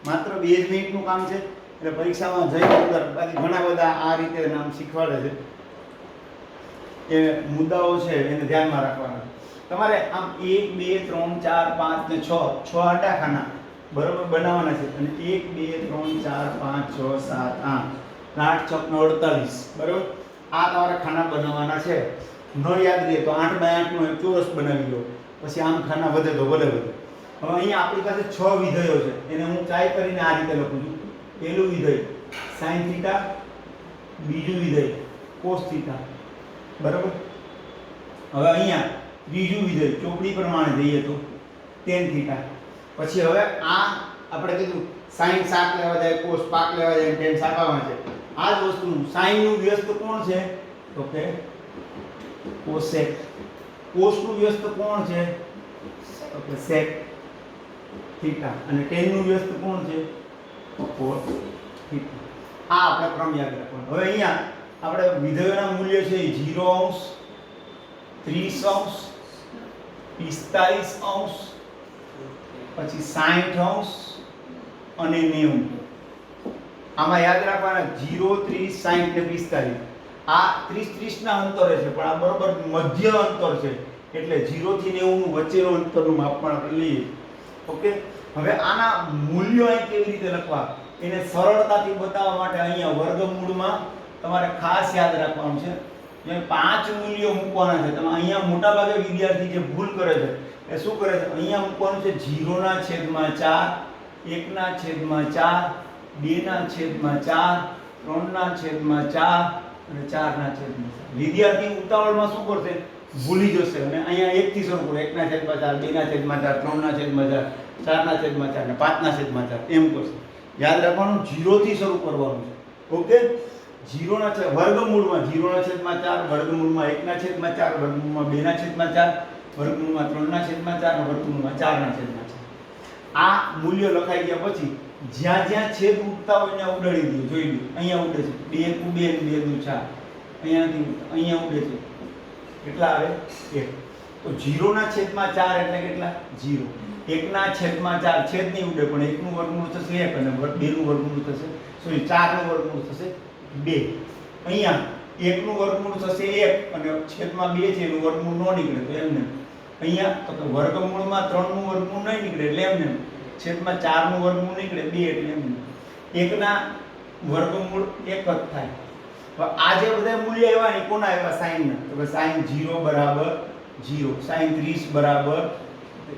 માત્ર 2 જ મિનિટનું કામ છે. એટલે પરીક્ષામાં જઈ અંદર બાકી ઘણા બધા આ રીતે નામ શીખવાડે છે. એ મુદ્દાઓ છે એને ધ્યાનમાં રાખવાના. તમારે આમ 1 2 3 4 5 ને 6 આડા ખાના બરોબર બનાવવાના છે. અને 1 2 3 4 5 6 7 8 8 6 48 બરોબર. આ તમારે ખાના બનાવવાના છે. ન યાદ રહે તો 8 બાય 8 નો એક ચોરસ બનાવી લો. પછી આમ ખાના વધે તો વધે. હવે અહીંયા આપણી પાસે 6 વિધેયો છે. એને હું ટ્રાય કરીને આ રીતે લખું છું. પહેલું વિધેય sin થીટા, બીજું વિધેય cos થીટા બરાબર. હવે અહીંયા ત્રીજું વિધેય ચોપડી પ્રમાણે જઈએ તો tan થીટા. પછી હવે આ આપણે કીધું sin 7 લેવા જાય, cos 5 લેવા જાય, tan 7 આવવા છે. આ જ વસ્તુનું sin નું વ્યસ્ત કોણ છે તો કે cosec. cos નું વ્યસ્ત કોણ છે તો કે sec થીટા. અને tan નું વ્યસ્ત કોણ છે cos થીટા. આ આપણે ક્રમ યાદ રાખવાનો. હવે અહીંયા આપણે વિધેયોના મૂલ્ય છે 0 અંશ, 30 અંશ, 45 અંશ, પછી 60 અંશ અને 90. આમાં યાદ રાખવાના 0 30 60 ને 45. આ 30 30 ના અંતરે છે પણ આ બરોબર મધ્ય અંતર છે. એટલે 0 થી 90 નું વચ્ચેનું અંતરનું માપ પણ આપણે લઈએ. ઓકે. હવે આના મૂલ્યો અહીં કેવી રીતે લખવા એને સરળતાથી બતાવવા માટે અહીંયા વર્ગમૂળમાં તમારે ખાસ યાદ રાખવાનું છે. જે 5 મૂલ્યો મૂકવાના છે. તમે અહીંયા મોટા ભાગે વિદ્યાર્થી જે ભૂલ કરે છે એ શું કરે છે અહીંયા મૂકવાનું છે 0 ના છેદમાં 4, 1 ના છેદમાં 4, 2 ના છેદમાં 4, 3 ના છેદમાં 4 અને 4 ના છેદમાં 4. વિદ્યાર્થી ઉતાવળમાં શું કરશે ભૂલી જશે અને અહીંયા 1 થી શરૂ કરો. 1 ના છેદમાં 4, 2 ના છેદમાં 4, 3 ના છેદમાં 4, 4 ના છેદમાં 4 અને 5 ના છેદમાં 4 એમ કરશે. યાદ રાખવાનું 0 થી શરૂ કરવાનું છે. ઓકે. 0 ના વર્ગમૂળમાં 0 ના છેદમાં 4, વર્ગમૂળમાં 1 ના છેદમાં 4, વર્ગમૂળમાં 2 ના છેદમાં 4, વર્ગમૂળમાં 3 ના છેદમાં 4 અને વર્ગમૂળમાં 4 ના છેદમાં 4. આ મૂલ્યો લખાઈ ગયા પછી જ્યાં જ્યાં છેદ ઉડતા હોય ત્યાં ઉડાડી દો. જોઈ લો અહીંયા ઉડે છે 2 2 2 4. અહીંયાથી અહીંયા ઉડે છે કેટલા આવે 1. તો 0 ના છેદમાં 4 એટલે કેટલા 0. 1 ના છેદમાં 4 છેદ નહીં ઉડે પણ 1 નું વર્ગમૂળ થશે 1 અને 2 નું વર્ગમૂળ થશે સોરી 4 નું વર્ગમૂળ થશે 2. અહીંયા 1 નું વર્ગમૂળ થશે 1 અને છેદમાં 2 છે એનું વર્ગમૂળ ન નીકળે તો એમને. અહીંયા તો કે વર્ગમૂળમાં 3 નું વર્ગમૂળ નહીં નીકળે એટલે એમને. છેદમાં 4 નું વર્ગમૂળ નીકળે 2 એટલે એમને. 1 ના વર્ગમૂળ 1 જ થાય. હવે આ જે બધા મૂલ્ય આવ્યા ને કોના આવ્યા sin ના. તો કે sin 0 બરાબર 0, sin 30 બરાબર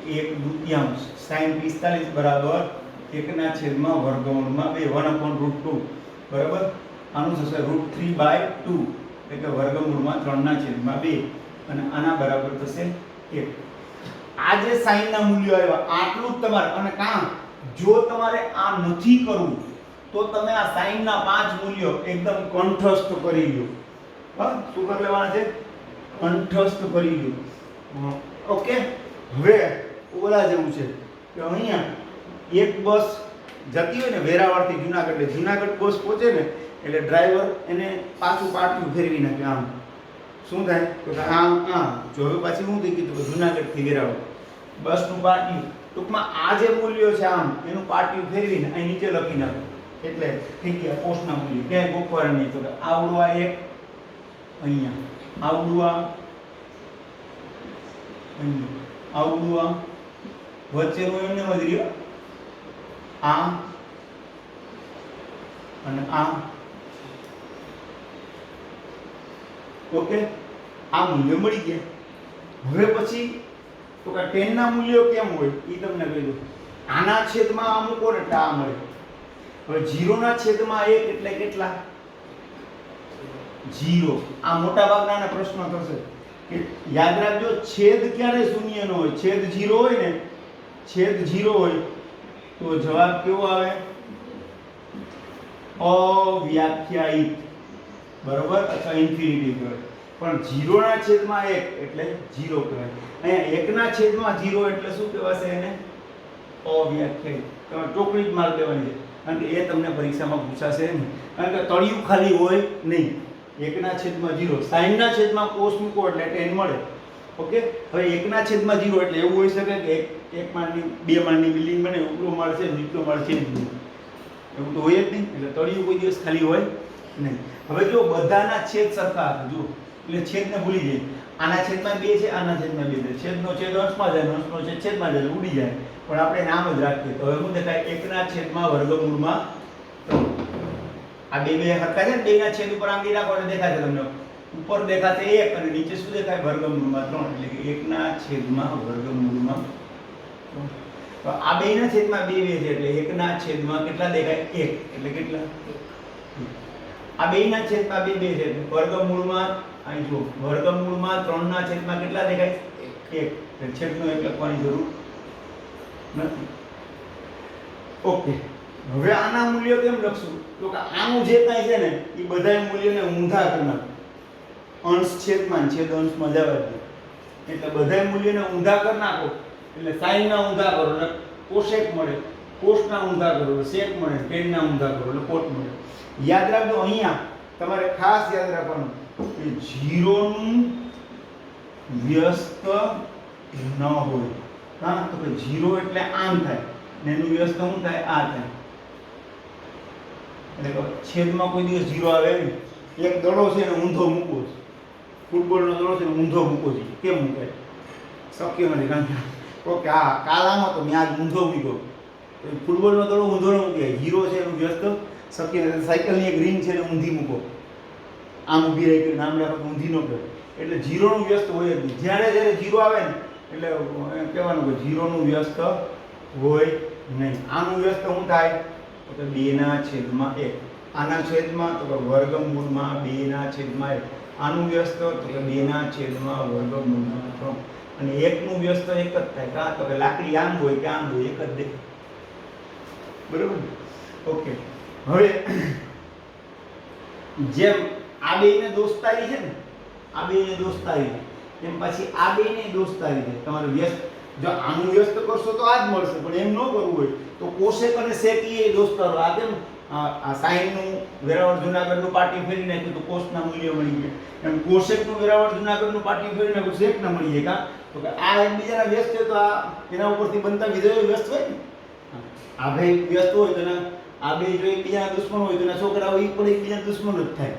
1/2, sin 45 બરાબર 1 ના છેદમાં વર્ગમૂળમાં 2 1/√2 બરાબર. આનું થશે √3/2 એટલે વર્ગમૂળમાં 3 ના છેદમાં 2 અને આના બરાબર થશે 1. આ જે sin ના મૂલ્યો આવ્યા આટલું જ તમારે. અને કામ જો તમારે આ નથી કરવું તો તમે આ sin ના 5 મૂલ્યો એકદમ કંઠસ્થ કરી લો. હા શું કરી લેવાના છે કંઠસ્થ કરી લો. ઓકે. હવે ઓલા જેવું છે કે અહીંયા એક બસ જતી હોય ને વેરાવળથી જુનાગઢ. એટલે જુનાગઢ બસ પહોંચે ને એટલે ડ્રાઈવર એને પાછું પાટિયું ફેરવી નાખે. આમ શું થાય તો આમ આમ જો હવે પાછી શું થઈ ગયું તો જુનાગઢથી વેરાવળ બસનું પાટિયું. ટૂંકમાં આ જે મૂલ્યો છે આમ એનું પાટિયું ફેરવીને અહીં નીચે લખી નાખો એટલે થઈ ગયા પોસ્ટના મૂલ્ય. ક્યાંય ગોખવાનું નહીં. તો આવડું આ એક અહીંયા, આવડું આ અહીંયા, આવડું આ વચ્ચેનું એમને વધી રહ્યો આ અને આ. ઓકે. આ મૂલ્ય મળી ગયા. હવે પછી તો કે 10 ના મૂલ્યો કેમ હોય એ તમને કહી દઉં. આના છેદમાં આ મૂકો ને એટલે આ મળે. હવે 0 ના છેદમાં 1 એટલે કેટલા 0. આ મોટા ભાગના પ્રશ્નો થશે કે યાદ રાખજો છેદ ક્યારે શૂન્ય નો હોય. છેદ 0 હોય ને છેદ 0 હોય તો જવાબ કેવો આવે અવ્યાખ્યાયિત બરોબર અથવા ઇન્ફિનિટી કહેવાય. પણ 0 ના છેદમાં 1 એટલે 0 કહેવાય. અહીંયા 1 ના છેદમાં 0 એટલે શું કહેવાશે એને અવ્યાખ્યાયિત. તમે ચોકડી જ માર્ક દેવાની છે કારણ કે એ તમને પરીક્ષામાં પૂછાશે નહીં. કારણ કે તળિયું ખાલી હોય નહીં. 1 ના છેદમાં 0 sin ના છેદમાં cos મૂકો એટલે tan મળે. ઓકે. હવે 1 ના છેદમાં 0 એટલે એવું હોઈ શકે કે એક માળની 2 માળની બિલ્ડિંગ બને, ઉપરો માળ છે નીચલો માળ છે જ નહીં, એવું તો હોય જ નહીં. એટલે તળિયું કોઈ દિવસ ખાલી હોય નહીં. હવે જો બધાના છેદ સરખા હશે, જો એટલે છેદને ભૂલી જાય. આના છેદમાં 2 છે, આના છેદમાં 2 છે, છેદનો છેદ અંશમાં જાય, અંશનો છેદ છેદમાં જાય, ઉડી જાય. પણ આપણે નામ જ રાખીએ તો હવે શું દેખાય? 1 ના છેદમાં વર્ગમૂળમાં 3. આ બે સરખા છે ને, 2 ના છેદ ઉપર આંગળી રાખો એટલે દેખાશે તમને. ઉપર દેખાશે 1 અને નીચે શું દેખાય? વર્ગમૂળમાં 3. એટલે કે 1 ના છેદમાં વર્ગમૂળમાં 3. તો આ 2 ના છેદમાં 2 છે એટલે 1 ના છેદમાં કેટલા દેખાય? 1. એટલે કેટલા? આ 2 ના છેદમાં 2 છે એટલે વર્ગમૂળમાં, અહીં જુઓ, વર્ગમૂળમાં 3 ના છેદમાં કેટલા દેખાય? 1. એટલે છેદનો 1 લખવાની જરૂર નથી. ઓકે, હવે આના મૂલ્યો કેમ લખશું? તો કે આનું જે કાંઈ છે ને એ બધા મૂલ્યોને ઊંધા કરી નાખો. અંશ છેદમાં, છેદ અંશમાં જવા દે. એટલે બધા મૂલ્યોને ઊંધા કરી નાખો એટલે sin ના ઊંધા કરો એટલે cosec મળે, cos ના ઊંધા કરો એટલે sec મળે, tan ના ઊંધા કરો એટલે cot મળે. યાદ રાખજો, અહીંયા તમારે ખાસ યાદ રાખવાનું કે 0 નું વ્યસ્ત ન હોય. હા, તો કે 0 એટલે આમ થાય ને એનું વ્યસ્ત શું થાય? આ થાય. એટલે કે છેદમાં કોઈ દિવસ 0 આવે નહીં. એક દડો છે ને ઊંધો મૂકવો છે, ફૂટબોલનો દડો છે ને ઊંધો મૂકવો છે, કેમ મૂકાય? શક્ય નથી. કારણ કે ઓકે, હા, કાલામાં તો મેં આજ ઊંધો મૂક્યો, ફૂટબોલનો દડો ઊંધો ન મૂકાય. 0 છે એનું વ્યસ્ત શક્ય નથી. સાયકલની એક રિંગ છે ને ઊંધી મૂકો, આમ ઊભી રહી ગઈ, નામ રાખો ઊંધી ન કરે. એટલે 0 નું વ્યસ્ત હોય જ નહીં. જ્યારે 0 આવે ને એટલે કહેવાનું કે 0 નું વ્યસ્ત હોય નહીં. આનું વ્યસ્ત શું થાય? તો કે 2 ના છેદમાં 1. આના છેદમાં તો કે વર્ગમૂળમાં 2 ના છેદમાં 1. આનું વ્યસ્ત તો કે 2 ના છેદમાં વર્ગમૂળમાં 3. અને 1 નું વ્યસ્ત એક જ થાય. કાં તો કે લાકડી આમ હોય કે આમ હોય, એક જ દે. બરોબર? ઓકે, હવે જેમ આ બેયને દોસ્તારી છે ને, આ બેયને દોસ્તારી છે, એમ પછી આ બેયને દોસ્તારી છે. તમારે વ્યસ્ત, જો આનું વ્યસ્ત કરશો તો આ જ મળશે, પણ એમ ન કરવું હોય તો cosec અને sec એ દોસ્તારો. આ કેમ આ sin નું વેરાવળ જુનાગઢનું પાટી ફેરી નાખ્યું તો cos ના મૂલ્ય મળી ગયા. એમ cosec નું વેરાવળ જુનાગઢનું પાટી ફેરી નાખ્યું sec ના મળી જાય. કાં તો કે આ એકબીજાના વ્યસ્ત છે તો આ એના ઉપરથી બનતા વિધેયો વ્યસ્ત હોય ને. આ ભાઈ વ્યસ્ત હોય તો આ બે જો એકબીજાના દુશ્મન હોય તો એના છોકરાઓ એ પણ એકબીજાના દુશ્મન જ થાય.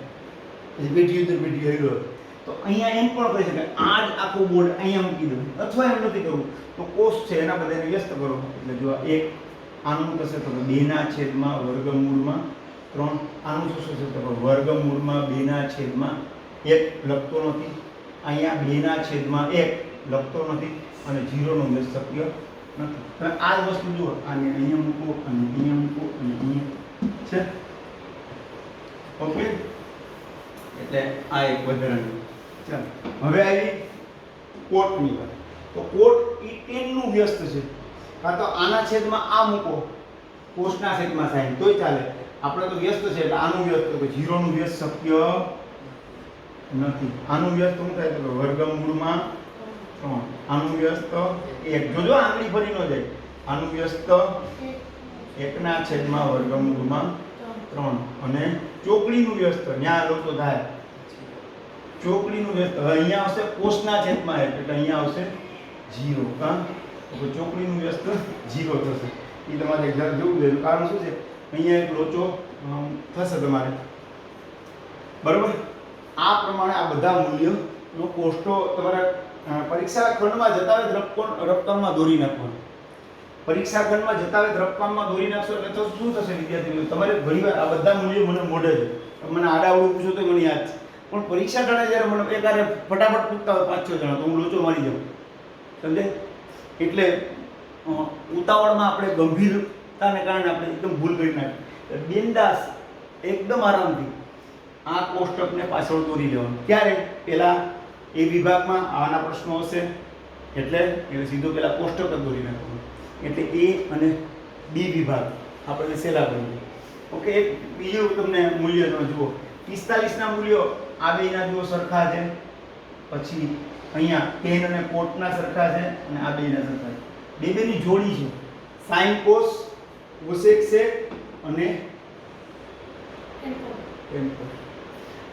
પછી પેઢી ઉધર પેઢી આવ્યો તો અહીંયા એમ પણ કરી શકાય, આ જ આખું બોર્ડ અહીંયા મૂકી દઉં, અથવા એમ નથી કરવું તો cos છે એના બધાને વ્યસ્ત કરો. એટલે જો એક આનું થશે તો 2 ના છેદમાં વર્ગમૂળમાં 3. આનું શું થશે તો વર્ગમૂળમાં 2 ના છેદમાં 1 લખતો નથી. અહીંયા 2 ના છેદમાં 1 લખતો નથી અને 0 નો વ્યસ્ત શક્ય નથી. તમે આ જ વસ્તુ જુઓ, આને અહીંયા મૂકો અને અહીંયા મૂકો અને અહીંયા છે. ઓકે, એટલે આ એક વધારાનું. ચાલો, હવે આવી કોટની વાત. તો કોટ એ tan નું વ્યસ્ત છે. કાં તો આના છેદમાં આ મૂકો, cos ના છેદમાં sin, તોય ચાલે. આપણે તો વ્યસ્ત છે એટલે આનું વ્યસ્ત, તો 0 નું વ્યસ્ત શક્ય નથી. આનું વ્યસ્ત શું થાય? તો વર્ગમૂળમાં 3. આનું વ્યસ્ત 1. જોજો આંગળી ફરી ન જાય. આનું વ્યસ્ત 1 ના છેદમાં વર્ગમૂળમાં 3. અને ચોકડીનું વ્યસ્ત ન્યા લોકો થાય. ચોકડીનું વ્યસ્ત અહીંયા આવશે cos ના છેદમાં 1 એટલે અહીંયા આવશે 0. કાં તો ચોકડીનું વ્યસ્ત 0 થશે. એ તમારે જરા જોવું જોઈએ. કારણ શું છે? અહીંયા એક લોચો થશે તમારે. બરોબર? આ પ્રમાણે આ બધા મૂલ્યોનો કોષ્ટો તમારે પરીક્ષા ખંડમાં જતા હોય રકમમાં દોરી નાખવાનો. પરીક્ષા ખંડમાં જતા હોય રકમમાં દોરી નાખશો એટલે તો શું થશે વિદ્યાર્થી મિત્રો? તમારે ઘણીવાર આ બધા મૂલ્યો મને મોઢે છે, મને આડાવડું પૂછો તો મને યાદ છે, પણ પરીક્ષા ટાણે જ્યારે મને એકારે ફટાફટ પૂછતા હોય 5-6 જણા તો હું લોચો મારી જાઉં. સમજે? એટલે ઉતાવળમાં આપણે ગંભીરતાને કારણે આપણે એકદમ ભૂલ કરી નાખી. બિંદાસ એકદમ આરામથી આ કોષ્ટકને પાછળ દોરી લેવાનું. ક્યારે? પહેલા એ વિભાગમાં આના પ્રશ્નો હશે એટલે સીધો પહેલા કોષ્ટક જ દોરી નાખવાનું. એટલે A અને B વિભાગ આપણે સહેલા કરીએ. ઓકે, એક બીજું તમને મૂલ્ય તમે જુઓ. 45 ના મૂલ્યો આ બેના જુઓ સરખા છે. પછી અહીંયા tan અને cot ના સરખા છે અને આ બેના સરખા છે. બેની જોડી છે. sin cos, cosec sec અને tan cos.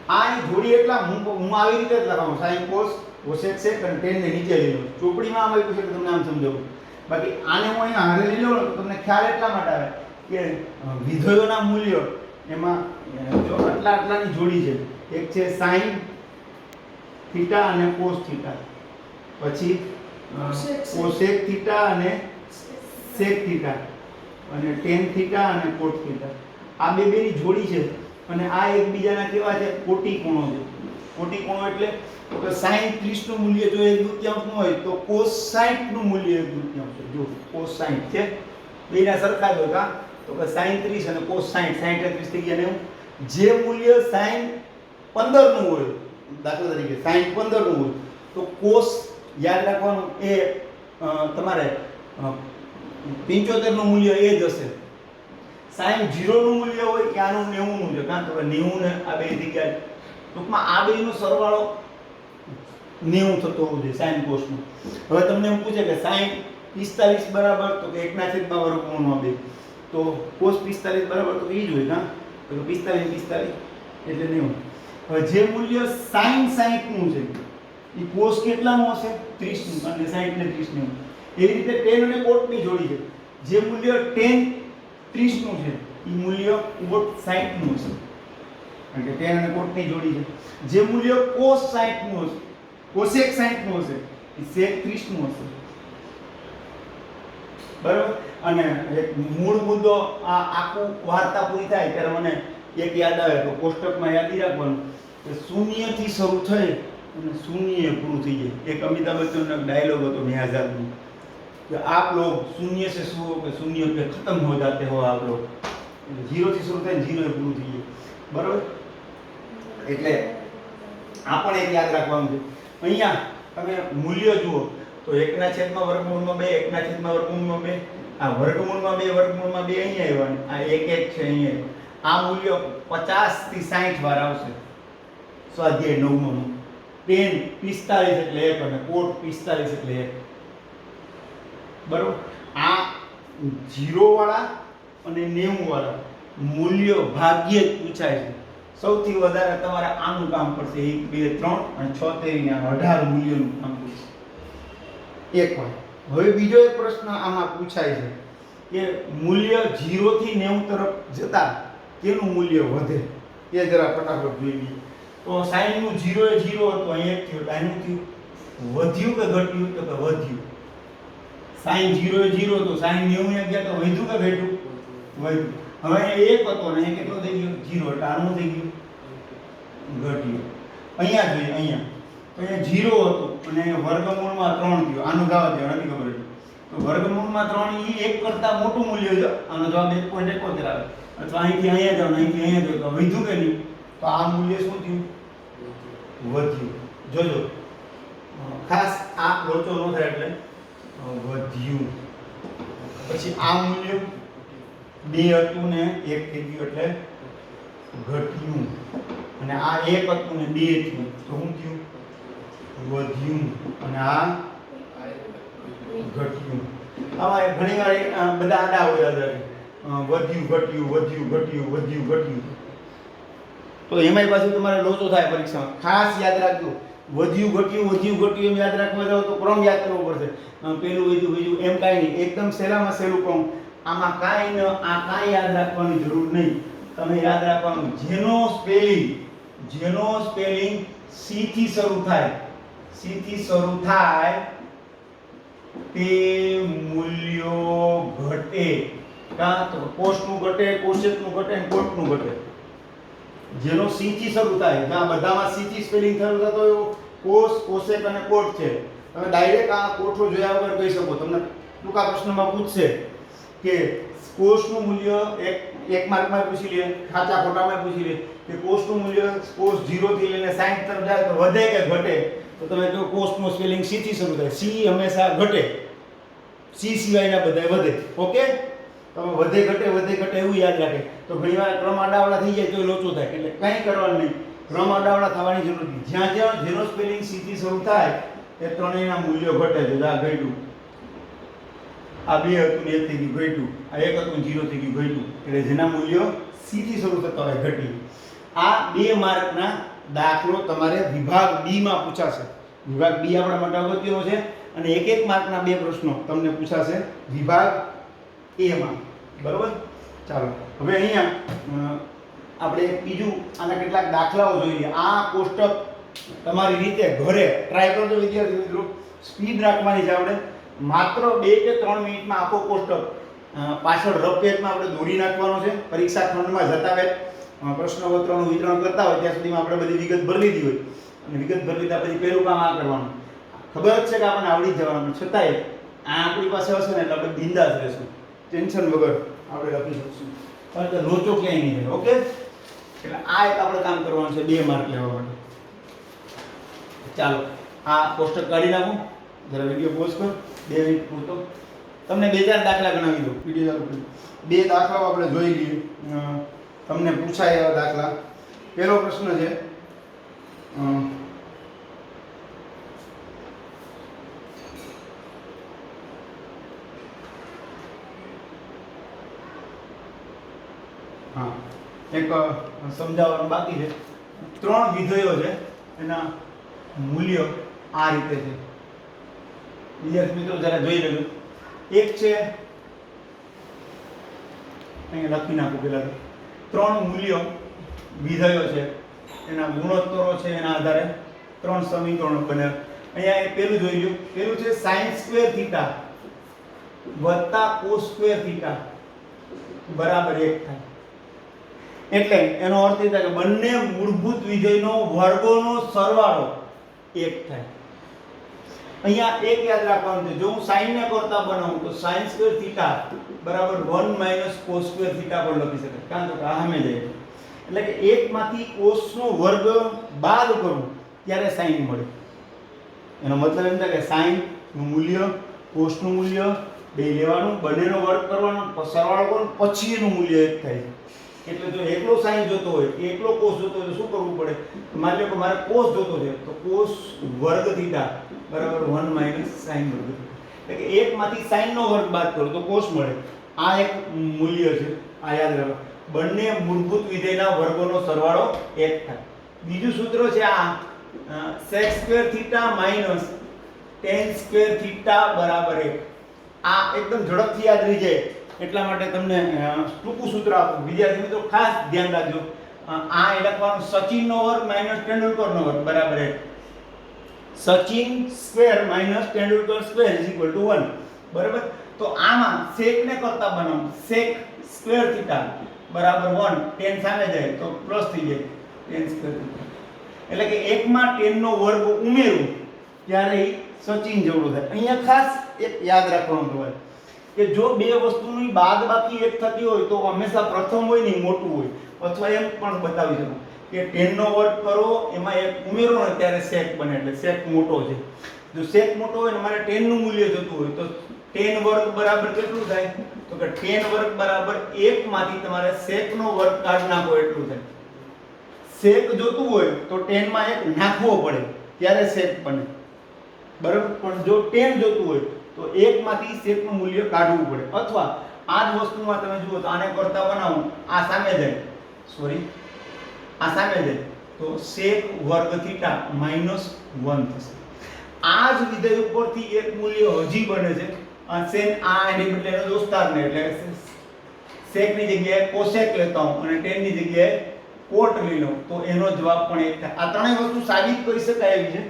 આ જોડી એટલા હું આવી રીતે જ લખાવું. sin cos, cosec sec અને tan ને નીચે લઈ લો. ચોપડીમાં આમ આપ્યું છે એટલે તમને આમ સમજાવું. બાકી આને હું અહીંયા હારે લઈ લઉં તો તમને ખ્યાલ એટલા માટે આવે કે વિધેયોના મૂલ્યો એમાં જો આટલાની જોડી છે, એક છે sin થીટા અને cos થીટા, પછી cosec થીટા અને sec થીટા, અને tan થીટા અને cot થીટા. આ બેની જોડી છે અને આ એકબીજાના કેવા છે? કોટિકોણો છે. કોટિકોણો એટલે તો sin 30 નું મૂલ્ય જો 1/2 નું હોય તો cos 60 નું મૂલ્ય 1/2 છે. જો cos 60 છે, બેના સરખા જ હોય કા, તો કે sin 30 અને cos 60, 60 30 થઈ ગયા 90. જે મૂલ્ય sin 15 નું હોય, દાખલા તરીકે sin 15 નું હોય તો cos યાદ રાખવાનું એ તમારે 75 નું મૂલ્ય એ જ હશે. sin 0 નું મૂલ્ય હોય કે આનું 90 નું છે, કાં તો 90 ને આ બે થઈ ગયા. ટૂંકમાં આ બેનો સરવાળો 90 થતો હોવો જોઈએ sin cos નો. હવે તમને એમ પૂછે કે sin 45 બરાબર, તો કે 1/2 તો cos 45 બરાબર તો એ જ હોય ના, તો 45 એટલે 90. હવે જે મૂલ્ય sin 60 નું છે એ cos કેટલાનું હશે? 30 નું, અને 60 ને 30 નું. એવી રીતે tan અને cot ની જોડી છે. જે મૂલ્ય tan 30 નું છે એ મૂલ્ય cot 60 નું હશે, કારણ કે tan અને cot ની જોડી છે. જે મૂલ્ય cos 60 નું હશે, cosec 60 નું હશે એ sec 30 નું હશે. બરાબર. અને એક મૂળ મુદ્દો આ આખું વાર્તા પૂરી થાય ત્યારે મને એક યાદ આવે, તો કોષ્ટકમાં યાદી રાખવાનું કે શૂન્યથી શરૂ થઈ અને શૂન્યે પૂરું થઈ જાય. એક અમિતાભ બચ્ચનનો એક ડાયલોગ હતો મેં कि आप लोग शून्य से शुरू होकर शून्य पे खत्म हो जाते हो आप लोग. जीरो થી શરૂ થાય જીરો એ પૂરું થઈ જાય. બરાબર. એટલે આ પણ એક યાદ રાખવાનું છે. અહીંયા તમે મૂલ્ય જુઓ તો 1/2 વર્ગમૂળમાં 2, 1/2 વર્ગમૂળમાં 2, આ વર્ગમૂળમાં 2 વર્ગમૂળમાં 2 અહીંયા આવવાનું, આ 1 1 છે અહીંયા. આ મૂલ્ય 50 થી 60 વાર આવશે સ્વાધ્યાય 9 માં. tan 45 એટલે 1 અને cot 45 એટલે 1. બરોબર. આ 0 વાળા અને 90 વાળા મૂલ્યો ભાગ્યે જ પૂછાય છે. સૌથી વધારે તમારે આનું કામ પડશે 1 2 3 અને 76 ને 18 મૂલ્યોનું કામ પડશે એક વાર. હવે બીજો એક પ્રશ્ન આમાં પૂછાય છે કે મૂલ્ય 0 થી 90 તરફ જતા કેનું મૂલ્ય વધે એ જરા ફટાફટ જોઈ લઈએ. તો sin નું 0 એ 0 હતું, અહીં 1 થયું, આનું થયું વધ્યું કે ઘટ્યું? તો કે વધ્યું. sin 0 એ 0 હતો, sin 90 ગયા તો વધ્યું કે ઘટ્યું? વધ્યું. હવે 1 હતો ને એ કેટલો થઈ ગયો? 0. એટલે આનું થઈ ગયું ઘટ્યું. અહીંયા જોઈએ, અહીંયા તો અહીંયા 0 હતું અને વર્ગમૂળમાં 3 થયો. આનો જવાબ દેવા નથી ખબર હતી. તો વર્ગમૂળમાં 3 એ 1 કરતા મોટું મૂલ્ય છે. આનો જવાબ 1.71 આવે. અથવા અહીંથી અહીંયા જાવ ને અહીંથી અહીંયા જાવ તો વધ્યું કે નહીં? તો આ મૂલ્ય શું થયું? વધ્યું. જોજો ખાસ આ લોચો ન થાય એટલે વધ્યું. પછી આ મૂલ્ય 2 હતું ને 1 થઈ ગયું એટલે ઘટ્યું. અને આ 1 હતું ને 2 થયું તો શું થયું? વધ્યું. અને આ ઘટ્યું. આમાં ઘણીવાર બધા આડા હોય વધ્યું ઘટ્યું વધ્યું ઘટ્યું વધ્યું ઘટ્યું. તો એમાંય પાછું તમારે લોચો થાય પરીક્ષામાં. ખાસ યાદ રાખજો, વધ્યું ઘટ્યું એમ યાદ રાખવા જાવ તો ક્રમ યાદ કરવો પડશે. પેલું વધ્યું બીજું એમ કાંઈ નહીં, એકદમ સહેલામાં સહેલું ક્રમ. આમાં કાંઈ ન આ કાંઈ યાદ રાખવાની જરૂર નહીં. તમે યાદ રાખવાનું જેનો સ્પેલિંગ સી થી શરૂ થાય, સી થી શરૂ થાય તે મૂલ્યો ઘટે. કાં તો કોષનું ઘટે, કોષેકનું ઘટે અને કોટનું ઘટે. જેનો સી થી શરૂ થાય, જ્યાં બધામાં સી થી સ્પેલિંગ શરૂ થતો હોય કોષ, કોષેક અને કોટ છે. તમે ડાયરેક્ટ આ કોઠો જોયા વગર કહી શકો. તમને ટૂંકા પ્રશ્નમાં પૂછશે કે કોષનું મૂલ્ય એક માર્કમાં પૂછી લે, સાચા ખોટામાં પૂછી લે કે કોષનું મૂલ્ય કોષ 0 થી લઈને 60 તરફ જાય તો વધે કે ઘટે? તો તમે કહો કોષનું સ્પેલિંગ સી થી શરૂ થાય. સી હંમેશા ઘટે, સી સિવાયના બધા વધે. ઓકે, તમે વધે ઘટે એવું યાદ રાખે. તો ઘણીવાર ક્રમ આડાવડા થઈ જાય તો લોચો થાય. એટલે કંઈ કરવાનું નહીં, ક્રમ આડાવડા થવાની જરૂર નથી. જ્યાં જેનો સ્પેલિંગ સી થી શરૂ થાય એ ત્રણેયના મૂલ્યો ઘટે છે. આ ઘટ્યું, આ 2 હતું ને 1 થઈ ગયું ઘટ્યું, આ 1 હતું 0 થઈ ગયું ઘટ્યું. એટલે જેના મૂલ્યો સી થી શરૂ થતા હોય ઘટ્યું. આ 2 માર્કના દાખલો તમારે વિભાગ બી માં પૂછાશે. વિભાગ બી આપણા માટે અગત્યનો છે. અને એક એક માર્કના બે પ્રશ્નો તમને પૂછાશે વિભાગ એ માં. બરોબર? ચાલો હવે અહીંયા આપણે બીજું આના કેટલાક દાખલાઓ જોઈએ. આ કોષ્ટક તમારી રીતે ઘરે ટ્રાય કરજો વિદ્યાર્થી મિત્રો. સ્પીડ રાખવાની છે આપણે. માત્ર 2 કે 3 મિનિટમાં આખો કોષ્ટક પાછળ રફ પેજમાં આપણે દોરી નાખવાનો છે. પરીક્ષા ખંડમાં જતા વેત પ્રશ્નપત્રોનું વિતરણ કરતા હોય ત્યાં સુધીમાં આપણે બધી વિગત ભરી લીધી હોય અને વિગત ભરી લીધા પછી પહેલું કામ આ કરવાનું. ખબર જ છે કે આપણને આવડી જ જવાનું, છતાંય આ આપણી પાસે હશે ને એટલે આપણે બિંદાસ રહેશું, ટેન્શન વગર આપણે લખી શકશું. કારણ કે લોચો ક્યાંય નહીં રહે. ઓકે, એટલે આ એક આપણે કામ કરવાનું છે 2 માર્ક લેવા માટે. ચાલો આ કોષ્ટક કાઢી નાખો. જરા વિડીયો પોઝ કર 2 મિનિટ પૂરતો. તમને 2-4 દાખલા ગણાવી દો. વિડીયો ચાલુ કરી 2 દાખલાઓ આપણે જોઈ લઈએ. તમને પૂછાય એવા દાખલા. પહેલો પ્રશ્ન છે હા એક સમજાવવાનું બાકી છે. 3 વિધેયો છે, એના મૂલ્યો આ રીતે છે. વિદ્યાર્થી મિત્રો જરા જોઈ લેજો. એક છે અહીંયા લખી નાખું પેલા 3 મૂલ્યો વિધેયો છે, એના ગુણોત્તરો છે, એના આધારે 3 સમીકરણો બને. અહીંયા એ પેલું જોઈ લો. પેલું છે sin² θ વત્તા cos² θ બરાબર 1 થાય. એટલે એનો અર્થ એ થાય કે બંને મૂળભૂત વિધેયનો વર્ગોનો સરવાળો 1 થાય. અહીંયા એક યાદ રાખવાનું છે, જો હું sin ને કરતા બનાવું તો sin² θ બરાબર 1 - cos² θ પણ લખી શકાય. કારણ કે આ સામે જાય એટલે કે 1 માંથી cos નો વર્ગ બાદ કરું ત્યારે sin મળે. એનો મતલબ એમ થાય કે sin નું મૂલ્ય cos નું મૂલ્ય બે લેવાનું, બંનેનો વર્ગ કરવાનો, સરવાળો કરો, પછી એનું મૂલ્ય 1 થાય. એટલે જો એકલો sin જોતો હોય કે એકલો cos જોતો હોય તો શું કરવું પડે? માની લો કે મારે cos જોતો છે તો cos વર્ગ θ બરાબર 1 - sin વર્ગ θ. એટલે કે 1 માંથી sin નો વર્ગ બાદ કરો તો cos મળે. આ એક મૂલ્ય છે, આ યાદ રાખો. બંને મૂળભૂત વિધેયના વર્ગોનો સરવાળો 1 થાય. બીજું સૂત્ર છે આ sec² θ - tan² θ બરાબર 1. આ એકદમ ઝડપથી યાદ રહી જાય એટલા માટે તમને ટૂંકું સૂત્ર આપું. વિદ્યાર્થી મિત્રો ખાસ ધ્યાન રાખજો. આ એ લખવાનું સચિનનો વર્ગ - તેંડુલકરનો વર્ગ બરાબર 1. Sachin square - Tendulkar square = 1. બરાબર? તો આમાં sec ને કરતા બનાવું. sec² θ બરાબર 1. tan સામે જાય તો પ્લસ થઈ જાય tan² θ. એટલે કે 1 માં tan નો વર્ગ ઉમેરું ત્યારે સચિન જેવડું થાય. અહીંયા ખાસ એક યાદ રાખવાનું હોય કે જો બે વસ્તુની બાદબાકી 1 થતી હોય તો હંમેશા પ્રથમ હોય ને મોટું હોય. અથવા એમ પણ બતાવી શકું કે tan નો વર્ગ કરો એમાં 1 ઉમેરો ને ત્યારે sec બને, એટલે sec મોટો છે. જો sec મોટો હોય ને મારે tan નું મૂલ્ય જોતું હોય તો tan વર્ગ બરાબર કેટલું થાય? તો કે tan વર્ગ બરાબર 1 માંથી તમારે sec નો વર્ગ કાઢી નાખો એટલું થાય. sec જોતું હોય તો tan માં 1 નાખવો પડે ત્યારે sec બને. બરાબર? પણ જો tan જોતું હોય તો 1 માંથી sec નું મૂલ્ય કાઢવું પડે. અથવા આ જ વસ્તુમાં તમે જુઓ તો આને કરતા બનાવું, આ સામે જાય, સોરી આ સામે જાય તો sec વર્ગ θ -1 થશે. આ જ વિધેય ઉપરથી એક મૂલ્ય હજી બને છે. સેન આ એની બદલે એનો દોસ્તારને એટલે sec ની જગ્યાએ cosec લેતા હું અને tan ની જગ્યાએ cot લઈ લઉં તો એનો જવાબ પણ 1 થાય. આ ત્રણેય વસ્તુ સાબિત કરી શકાય એવી છે,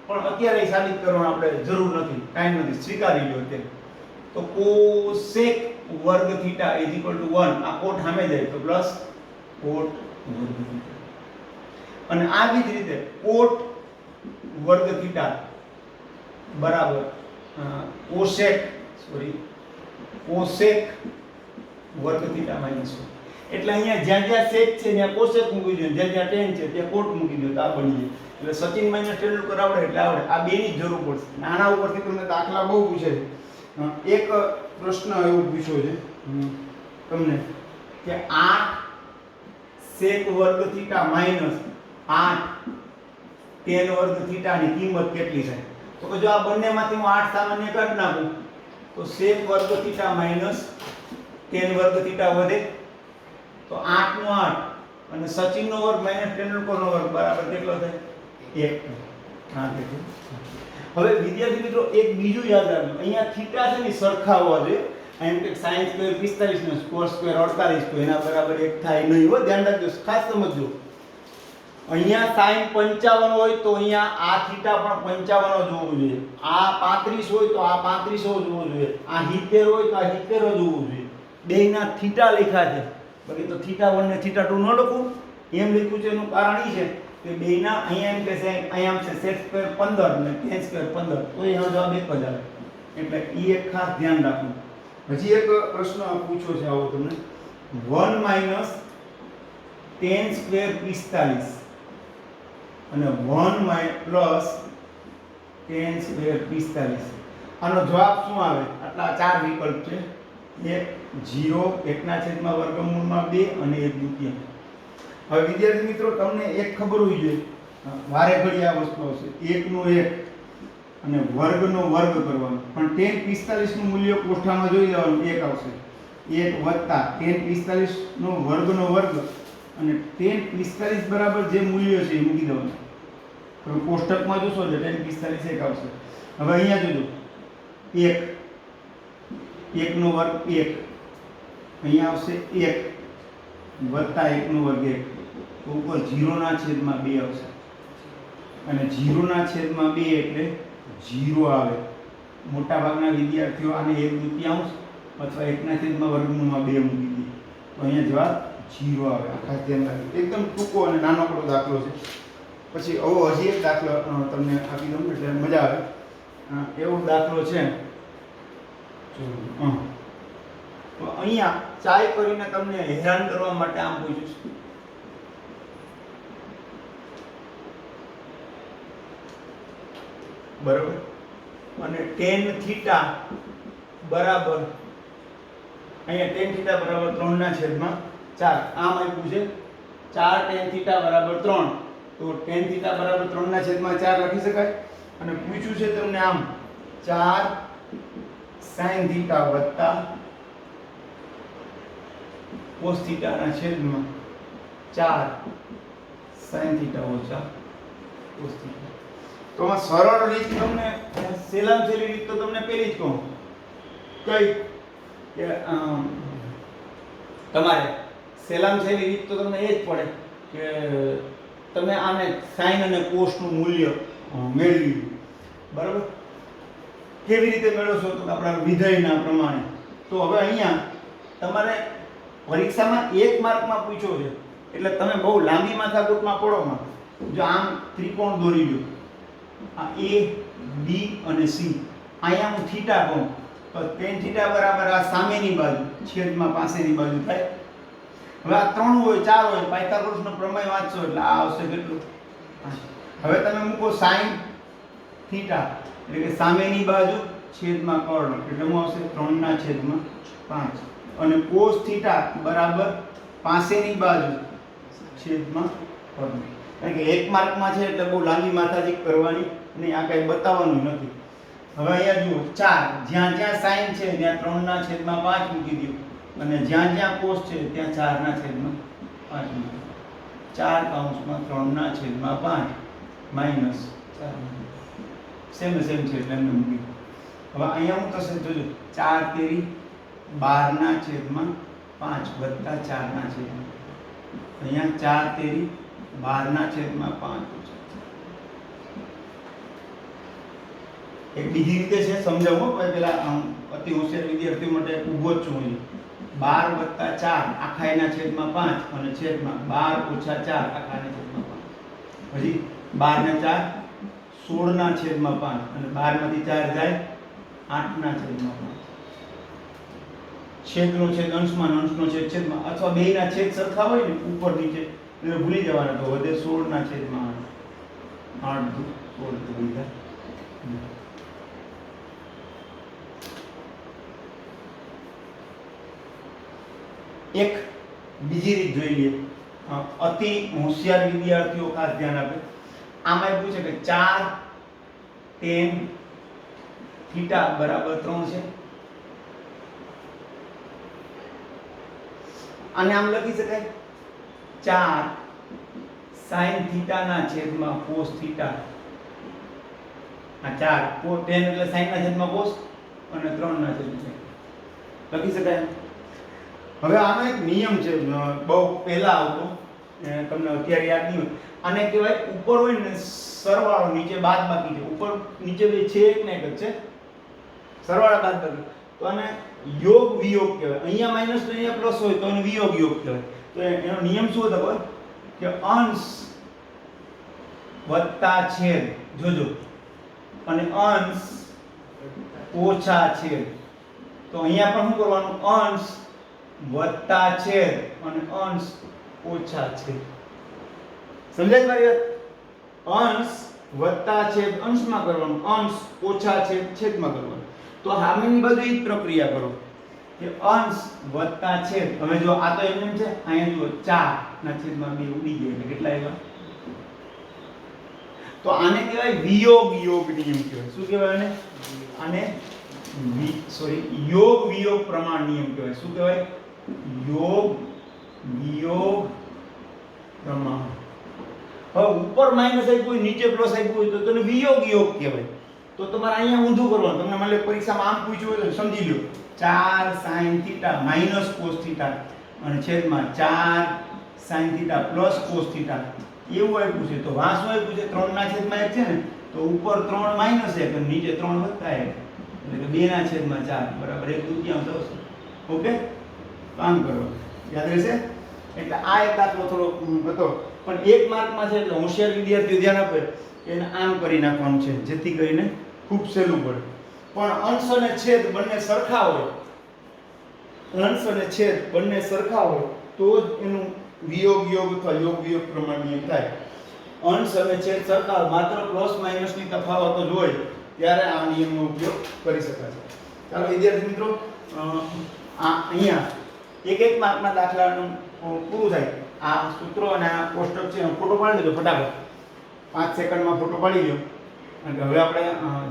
પણ અત્યારે સાબિત કરવાની આપણે જરૂર નથી, ટાઈમ નથી, સ્વીકારી લો અત્યારે. તો cosec વર્ગ θ = 1. આ cot સામે જાય તો પ્લસ cot વર્ગ θ. અને આવી જ રીતે cot વર્ગ θ બરાબર cosec વર્ગ θ -1. એટલે અહીંયા જ્યાં જ્યાં sec છે ત્યાં cosec મૂકી દો, જ્યાં જ્યાં tan છે ત્યાં cot મૂકી દો તો આ બની જાય. એટલે સચિન - તેંડુલકર આવડે એટલે આવડે. આ બેની જ જરૂર પડશે. આના ઉપરથી તમને દાખલા બહુ પૂછે છે. એક પ્રશ્ન એવો પૂછ્યો છે તમને કે 8 sec વર્ગ θ - 8 tan વર્ગ θ ની કિંમત કેટલી થાય? તો કે જો આ બંનેમાંથી હું 8 સામાન્ય કાઢી નાખું તો sec વર્ગ θ - tan વર્ગ θ વધે તો 8 નો 8 અને સચિનનો વર્ગ - તેંડુલકરનો વર્ગ બરાબર કેટલો થાય? 1. હા કે હવે વિદ્યાર્થી મિત્રો એક બીજું યાદ રાખજો, અહીંયા થીટા છે ને સરખા હોવા જોઈએ. એમ કે sin સ્ક્વેર 45 ને cos સ્ક્વેર 48 તો એના બરાબર એક થાય નહીં હો, ધ્યાન રાખજો, ખાસ સમજજો. અહીંયા sin 55 હોય તો અહીંયા આ થીટા પણ 55 જ હોવું જોઈએ. આ 35 હોય તો આ 35 જ હોવું જોઈએ. આ 70 હોય તો આ 70 જ હોવું જોઈએ. બેયના થીટા લખ્યા છે, બાકી તો થીટા 1 ને થીટા 2 ન લખું. એમ લખ્યું છે એનું કારણ એ છે કે બેયના અહીંયા એમ કે છે, અહીંયા આમ છે sec સ્ક્વેર 15 ને tan સ્ક્વેર 15, તો એનો જવાબ એક જ આવે. એટલે એ એક ખાસ ધ્યાન રાખવું. હજી એક પ્રશ્ન પૂછ્યો છે આવો તમને, 1 માઈનસ tan સ્ક્વેર 45 અને 1 પ્લસ tan સ્ક્વેર 45, આનો જવાબ શું આવે? આટલા ચાર વિકલ્પ છે, 1 0 1 છેદમાં વર્ગમૂળમાં 2 અને 1 દૂતીયાંશ. હવે વિદ્યાર્થી મિત્રો તમને એક ખબર હોવી જોઈએ, વારે ઘડી આ વસ્તુ આવશે, 1 નો 1 અને વર્ગનો વર્ગ કરવાનો, પણ tan 45 નું મૂલ્ય કોષ્ઠામાં જોઈ લેવાનું, 1 આવશે. 1 વત્તા tan 45 નો વર્ગનો વર્ગ અને tan 45 બરાબર જે મૂલ્ય છે એ મૂકી દેવાનું. હવે કોષ્ટકમાં જોશો એટલે tan 45 1 આવશે. હવે અહીંયા જોજો, 1 નો વર્ગ 1, અહીંયા આવશે 1 વત્તા 1 નો વર્ગ 1, તો ઉપર 0 ના છેદમાં 2 આવશે. અને 0 ના છેદમાં 2 એટલે 0 આવે. મોટા ભાગના વિદ્યાર્થીઓ આને 1 દૂતીયાંશ અથવા 1 ના છેદમાં વર્ગમૂળમાં 2 મૂકી દે, તો અહીંયા જવાબ 0 આવે. આ ખાસ ધ્યાન રાખજો. એકદમ ટૂંકો અને નાનકડો દાખલો છે. પછી આવો હજી એક દાખલો તમને આપી દઉં એટલે મજા આવે. એવો દાખલો છે, તો અહીંયા ચાય કરીને તમને હેરાન કરવા માટે આમ પૂછ્યું છે. બરાબર, અને tan થીટા બરાબર, અહીંયા tan થીટા બરાબર 3 ના છેદમાં 4, આમ આપ્યું છે 4 tan થીટા બરાબર 3, તો tan થીટા બરાબર 3 ના છેદમાં 4 લખી શકાય. અને પૂછ્યું છે તમને આમ 4 sin થીટા વત્તા cos થીટા ના છેદમાં 4 sin થીટા ઓછા cos થીટા. તો આ સરળ રીત તમને, સહેલામાં સહેલી રીત તો તમને પેલી જ કહું, કઈ કે તમારે સહેલામાં સહેલી રીત તો તમને એ જ પડે કે તમે આને sin અને cos નું મૂલ્ય મેળવી લો. બરાબર, કેવી રીતે મેળવશો? તો આપણા વિધેયના પ્રમાણે. તો હવે અહીંયા તમારે પરીક્ષામાં 1 માર્કમાં પૂછ્યો છે એટલે તમે બહુ લાંબી માથાકૂટમાં પડોમાં. જો આમ ત્રિકોણ દોરી લો, આ A B અને C, અહીંયા હું થીટા કહું તો tan થીટા બરાબર આ સામેની બાજુ છેદમાં પાસેની બાજુ થાય. હવે આ 3 હોય 4 હોય, પાયથાગોરસનો પ્રમેય વાંચશો એટલે આ આવશે કેટલું? હવે તમે મૂકો sin થીટા એટલે કે સામેની બાજુ છેદમાં કર્ણ એટલે શું આવશે? 3 ના છેદમાં 5. અને cos થીટા બરાબર પાસેની બાજુ છેદમાં કર્ણ. કારણ કે 1 માર્કમાં છે એટલે બહુ લાંબી માથાજી કરવાની નહીં, આ કઈ બતાવવાનું નથી. હવે અહીંયા જુઓ 4, જ્યાં જ્યાં sin છે ત્યાં 3 ના છેદમાં 5 મૂકી દો, અને જ્યાં જ્યાં cos છે ત્યાં 4 ના છેદમાં 5 મૂકી દો. 4 કૌંસમાં 3 ના છેદમાં 5 માઈનસ 4, સેમ છે એટલે એમને મૂકી દો. હવે અહીંયા શું થશે જોજો, 4 તેરી 12 ના છેદમાં 5 વત્તા 4 ના છેદમાં, અહીંયા 4 તેરી 12 ના છેદમાં 5. એક બીજી રીતે છે, સમજાવું પેલા અતિ હોશિયાર વિદ્યાર્થીઓ માટે ઊભો જ છું હું. 12 વત્તા 4 આખા એના છેદમાં 5 અને છેદમાં 12 ઓછા 4 આખા એના છેદમાં 5. પછી 12 ને 4 16 ના છેદમાં 5 અને 12 માંથી 4 જાય 8 ના છેદમાં 5. છેદનો છેદ અંશમાં, અંશનો છેદ છેદમાં, અથવા બેયના છેદ સરખા હોય ને ઉપર નીચે એટલે ભૂલી જવાના, તો વધે 16 ના છેદમાં 8 8 16 તો બીજા. એક બીજી રીત જોઈ લઈએ, અતિ હોશિયાર વિદ્યાર્થીઓ ખાસ ધ્યાન આપે. આમાં એવું છે કે 4 tan થીટા બરાબર 3 છે. આને આમ લખી શકાય 4 sin થીટા ના છેદમાં cos થીટા આ 4 tan એટલે sin ના છેદમાં cos અને 3 ના છેદમાં sin લખી શકાય. હવે આનો એક નિયમ છે બહુ પહેલા આવતો, તમને અત્યારે યાદ નહીં હોય. આને કહેવાય ઉપર હોય ને સરવાળો, નીચે બાદબાકી છે. ઉપર નીચે બે છે એક ને એક જ છે, સરવાળા બાદબાકી. તો આને યોગ વિયોગ કહેવાય. અહીંયા માઈનસ તો અહીંયા પ્લસ હોય તો એને વિયોગ યોગ કહેવાય. તો એનો નિયમ શું હતો ખબર? કે અંશ વત્તા છેદ, જોજો, અને અંશ ઓછા છેદ. તો અહીંયા પણ શું કરવાનું? અંશ વત્તા છેદ અને અંશ ઓછા છેદ. સમજાય મારી વાત? અંશ વત્તા છેદ અંશમાં કરવાનું, અંશ ઓછા છેદ છેદમાં કરવાનું. તો સામેની બાજુ એ જ પ્રક્રિયા કરો કે અંશ વત્તા છેદ. હવે જો આ તો એમ છે, અહીંયા જુઓ 4 ના છેદમાં 2 ઉડી ગયા એટલે કેટલા આવ્યા? તો આને કહેવાય વિયોગ યોગ નિયમ કહેવાય. શું કહેવાય આને? આને યોગ વિયોગ પ્રમાણ નિયમ કહેવાય. શું કહેવાય? યોગ વિયોગ પ્રમાણ. હવે ઉપર માઈનસ આપ્યું હોય, નીચે પ્લસ આપ્યું હોય તો તેને વિયોગ યોગ કહેવાય. તો તમારે અહીંયા ઊંધું કરવાનું. તમને માની લો પરીક્ષામાં આમ પૂછ્યું હોય તો સમજી લો 4 sin θ minus cos θ અને છેદમાં 4 sin θ plus cos θ એવું આપ્યું છે. તો વાં શું આપ્યું છે? 3 ના છેદમાં 1 છે ને, તો ઉપર 3 માઈનસ 1 અને નીચે 3 વત્તા 1 એટલે કે 2 ના છેદમાં 4 બરાબર 1/2 આવશે. ઓકે, તો આમ કરો, યાદ રહેશે. એટલે આ એક દાખલો થોડો હતો પણ 1 માર્કમાં છે એટલે હોશિયાર વિદ્યાર્થીઓ ધ્યાન આપે એને આમ કરી નાખવાનું છે જેથી કરીને ખૂબ સહેલું પડે. પણ અંશ અને છેદ બંને સરખા હોય, અંશ અને છેદ બંને સરખા હોય તો જ એનું વિયોગ યોગ અથવા યોગ વિયોગ પ્રમાણ નિયમ થાય. અંશ અને છેદ સરખા હોય, માત્ર પ્લસ માઈનસ ની તફાવત જ હોય ત્યારે આ નિયમનો ઉપયોગ કરી શકાય છે. ચાલો વિદ્યાર્થી મિત્રો, આ અહીંયા એક માર્કના દાખલાનું પૂરું થાય. આ સૂત્રો અને આ કોષ્ટક છે ફોટો પાડી દેજો ફટાફટ, 5 સેકન્ડમાં ફોટો પાડી લો. અને હવે આપણે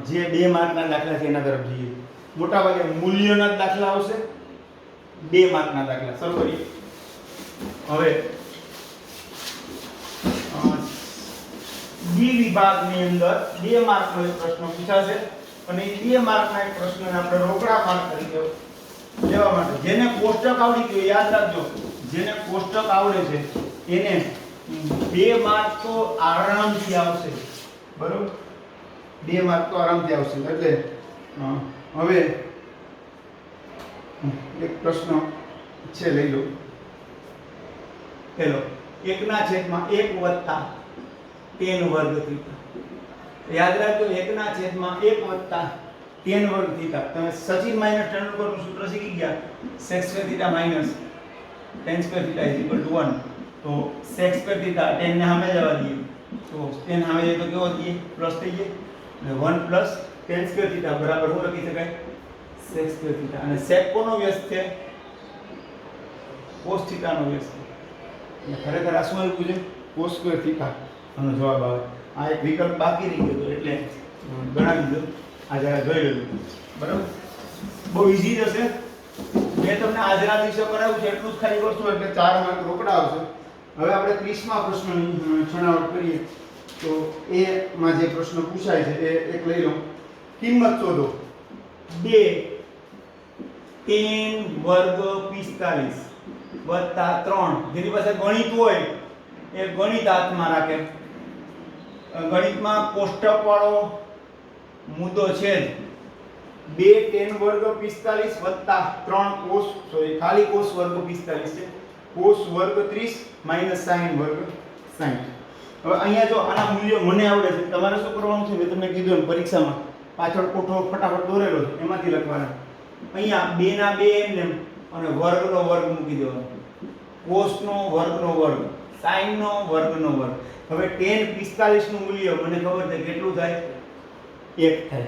જે 2 માર્કના દાખલા છે એના તરફ જઈએ. મોટા ભાગે મૂલ્યોના જ દાખલા આવશે, 2 માર્કના દાખલા શરૂ કરીએ. હવે બી વિભાગની અંદર 2 માર્કનો એક પ્રશ્ન પૂછાશે અને એ 2 માર્કના એક પ્રશ્નને આપણે રોકડા માર્ક તરીકે લેવા માટે, જેને કોષ્ટક આવડી ગયું યાદ રાખજો, જેને કોષ્ટક આવડે છે એને 2 માર્ક તો આરામથી આવશે. બરોબર, 2 માર્ક તો આરામથી આવશે. એટલે હવે એક પ્રશ્ન છે, લઈ લો. પેલો 1/1 વત્તા tan વર્ગ થીટા. યાદ રાખજો 1/1 વત્તા tan વર્ગ થીટા. તમે સચિન માઈનસ તેંડુલકરનું સૂત્ર શીખી ગયા, sec square theta minus tan square theta = 1. તો sec square થીટા tan ને સામે જવા દઈએ તો tan સામે જાય તો કેવો થઈએ? પ્લસ થઈ જાય. એટલે 1 પ્લસ tan square થીટા બરાબર શું લખી શકાય? sec square theta. અને sec કોનો વ્યસ્ત છે? cos થીટાનો વ્યસ્ત છે. એટલે ખરેખર આ શું આવ્યું છે? cos square થીટા આનો જવાબ આવે. આ એક વિકલ્પ બાકી રહી ગયો એટલે ગણાવી દો. આ જરા જોઈ લેજો. બરાબર, બહુ ઈઝી જશે. મેં તમને આજના દિવસે કરાવ્યું છે એટલું જ ખાલી કરશો એટલે 4 માર્ક રોકડા આવશે. હવે આપણે 30મા પ્રશ્નની છણાવટ કરીએ. તો એમાં જે પ્રશ્ન પૂછાય છે એ એક લઈ લો. કિંમત શોધો 2 tan વર્ગ 45 વત્તા 3. જેની પાસે ગણિત હોય એ ગણિત હાથમાં રાખે. ગણિતમાં કોષ્ટક વાળો મુદ્દો છે 2 tan વર્ગ 45 વત્તા 3 cos, ખાલી cos વર્ગ 45 છે, cos વર્ગ 30 માઈનસ sin વર્ગ 60. હવે અહીંયા જો આના મૂલ્યો મને આવડે છે, તમારે શું કરવાનું છે? મેં તમને કીધું એમ પરીક્ષામાં પાછળ કોઠો ફટાફટ દોરેલો છે એમાંથી લખવાના. અહીંયા 2 ના 2 એમને અને વર્ગનો વર્ગ મૂકી દેવાનો, cos નો વર્ગનો વર્ગ, sin નો વર્ગનો વર્ગ. હવે tan 45 નું મૂલ્ય મને ખબર છે કેટલું થાય? 1 થાય.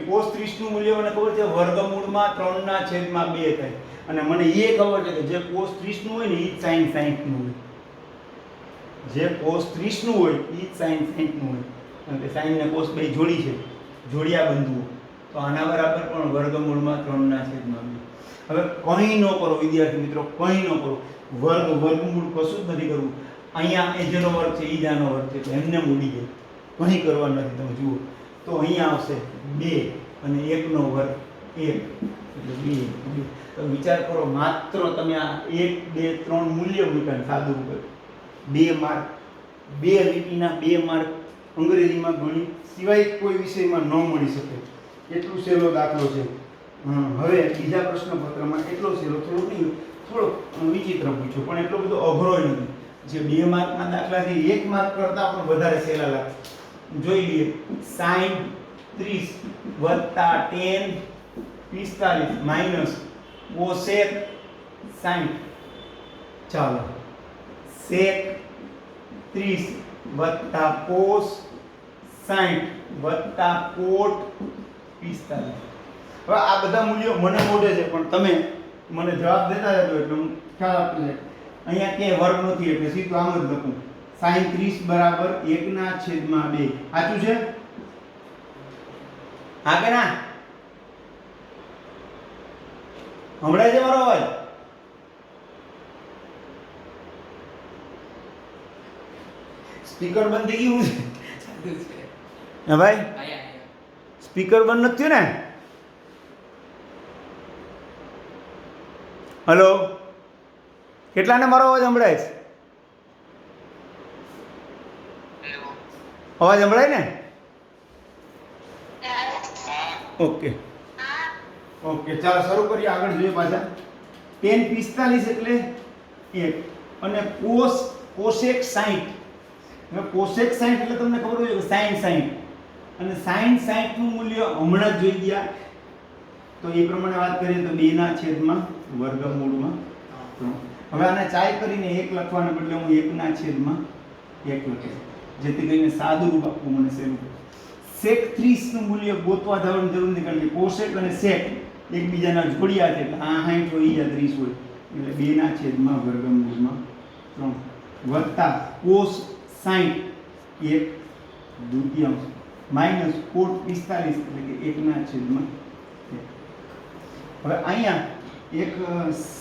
cos 30 નું મૂલ્ય મને ખબર છે વર્ગમૂળમાં 3 ના છેદમાં 2 થાય. અને મને એ ખબર છે કે જે cos 30 નું હોય ને એ sin 60 નું હોય. જે cos 30 નું હોય એ sin 60 નું હોય. કારણ કે sin ને cos બે જોડી છે, જોડિયા બંધુઓ. તો આના બરાબર પણ વર્ગમૂળમાં 3 ના છેદમાં 2. હવે કંઈ ન કરો વિદ્યાર્થી મિત્રો, કંઈ ન કરો. વર્ગમૂળ કશું જ નથી કરવું. અહીંયા એ જેનો વર્ગ છે એ જાનો વર્ગ છે, એટલે એમને ઉડી જાય, કંઈ કરવાનું નથી. તમે જુઓ તો અહીંયા આવશે 2 અને 1 નો વર્ગ 1 એટલે 2. તો વિચાર કરો, માત્ર તમે આ 1 2 3 મૂલ્ય મૂક્યા સાદું ઉપર 2 માર્ક, 2 લીટીના 2 માર્ક અંગ્રેજીમાં ગણિત સિવાય કોઈ વિષયમાં ન મળી શકે એટલું સહેલો દાખલો છે. હવે બીજા પ્રશ્નપત્રમાં એટલો સહેલો, થોડો વિચિત્ર પૂછ્યો પણ એટલો બધો અઘરો નથી. જે 2 માર્કના દાખલાથી 1 માર્ક કરતાં પણ વધારે સહેલા લાગે. જોઈ લઈએ. sin 30 + tan 45 minus cosec 60. ચાલો, sec 30 + cos 60 + cot 45. હવે આ બધા મૂલ્યો મને મોઢે છે પણ તમે મને જવાબ દેતા જતો એટલે હું ખ્યાલ આપતો જાય. અહીંયા ક્યાંય વર્ગ નથી એટલે સીધું આમ જ લખું. sin 30 = 1/2. સાચું છે? હા કે ના? હમણાં જ મારો અવાજ સ્પીકર બંધ થઈ ગયું છે? હા ભાઈ, સ્પીકર બંધ નથી થયું ને? હલો, કેટલાને મારો અવાજ સંભળાય છે? અવાજ સંભળાય ને? ઓકે ઓકે, ચાલો શરૂ કરીએ. આગળ જોઈએ પાછા. tan 45 એટલે 1 અને cosec 60. હવે cosec 60 એટલે તમને ખબર હોય કે sin 60 અને sin 60 નું મૂલ્ય હમણાં જ જોઈ ગયા. તો એ પ્રમાણે વાત કરીએ તો 2/√3. હવે આને ચાય કરીને 1 લખવાને બદલે હું 1/1 લખીશ, જેથી કરીને સાદું રૂપ આપવું મને સહેલું. sec 30 નું મૂલ્ય ગોતવા જવાની જરૂર નથી, કારણ કે cosec અને sec એકબીજાના જોડિયા છે, એટલે આ 60 હોય આ 30 હોય, એટલે 2/√3 વત્તા cos 60 1/2 માઈનસ cot 45 એટલે કે 1/1. હવે અહીંયા એક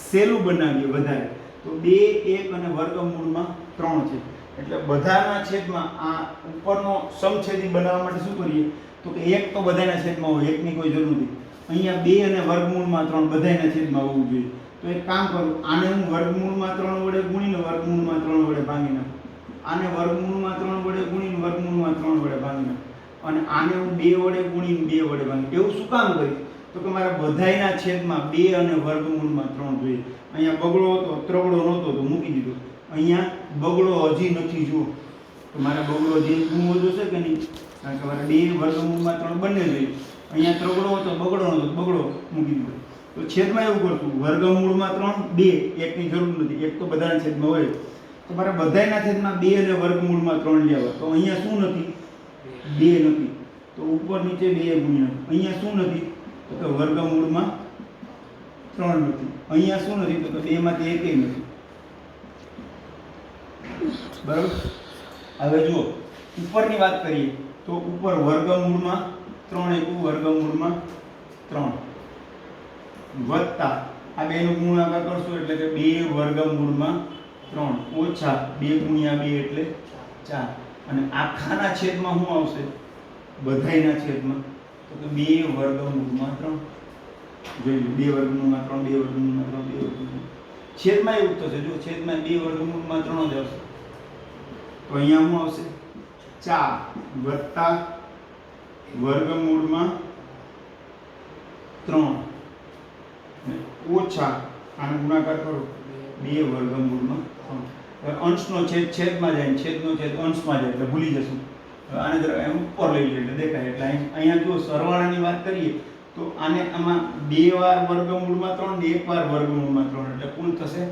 સહેલું બનાવીએ વધારે, તો 2 1 અને √3 છે, એટલે બધાના છેદમાં આ ઉપરનો સમછેદી બનાવવા માટે શું કરીએ તો કે 1 તો બધાના છેદમાં હોય, 1 ની કોઈ જરૂર નથી. અહીંયા 2 અને √3 બધાના છેદમાં હોવું જોઈએ. તો એક કામ કરું, આને હું √3 વડે ગુણીને √3 વડે ભાંગી નાખું, આને √3 વડે ગુણીને √3 વડે ભાંગી નાખું, અને આને હું 2 વડે ગુણીને 2 વડે ભાંગી. એવું શું કામ કરીશ તો કે મારા બધાયના છેદમાં 2 અને √3 જોઈએ. અહીંયા બગડો હતો, ત્રગડો નહોતો તો મૂકી દીધો. અહીંયા બગડો હજી નથી, જુઓ તો મારે બગડો જે ગુણવો જોશે કે નહીં, કારણ કે મારે 2 √3 બંને જોઈએ. અહીંયા ત્રગડો હતો, બગડો નહોતો, બગડો મૂકી દીધો. તો છેદમાં એવું કરશું, √3 2, 1 ની જરૂર નથી, 1 તો બધાના છેદમાં હોય. તો મારે બધાયના છેદમાં 2 અને √3 લેવા. તો અહીંયા શું નથી? 2 નથી, તો ઉપર નીચે 2 ગુણ્યા. અહીંયા શું નથી તો કે √3 નથી. અહીંયા શું નથી તો કે 2 માંથી 1 નથી. બરાબર. હવે જુઓ ઉપરની વાત કરીએ તો ઉપર √3 √3 વત્તા આ બેનો ગુણાકાર કરશો એટલે કે 2 √3 ઓછા 2 × 2 એટલે 4. અને આખાના છેદમાં શું આવશે? બધાયના છેદમાં તો કે 2 √3. જોઈ લો 2 √3 છેદમાં એવું થશે, જો છેદમાં 2 √3 જ આવશે. તો અહીંયા શું આવશે? 4 વત્તા √3 ઓછા આનો ગુણાકાર કરો 2 √3. અંશનો છેદ છેદમાં જાય, છેદનો છેદ અંશમાં જાય એટલે ભૂલી જશું. આને જરા એમ ઉપર લઈ લઈએ એટલે દેખાય. એટલે અહીંયા જો સરવાળાની વાત કરીએ તો આને આમાં 2 વાર √3 ને 1 વાર √3 એટલે કુલ થશે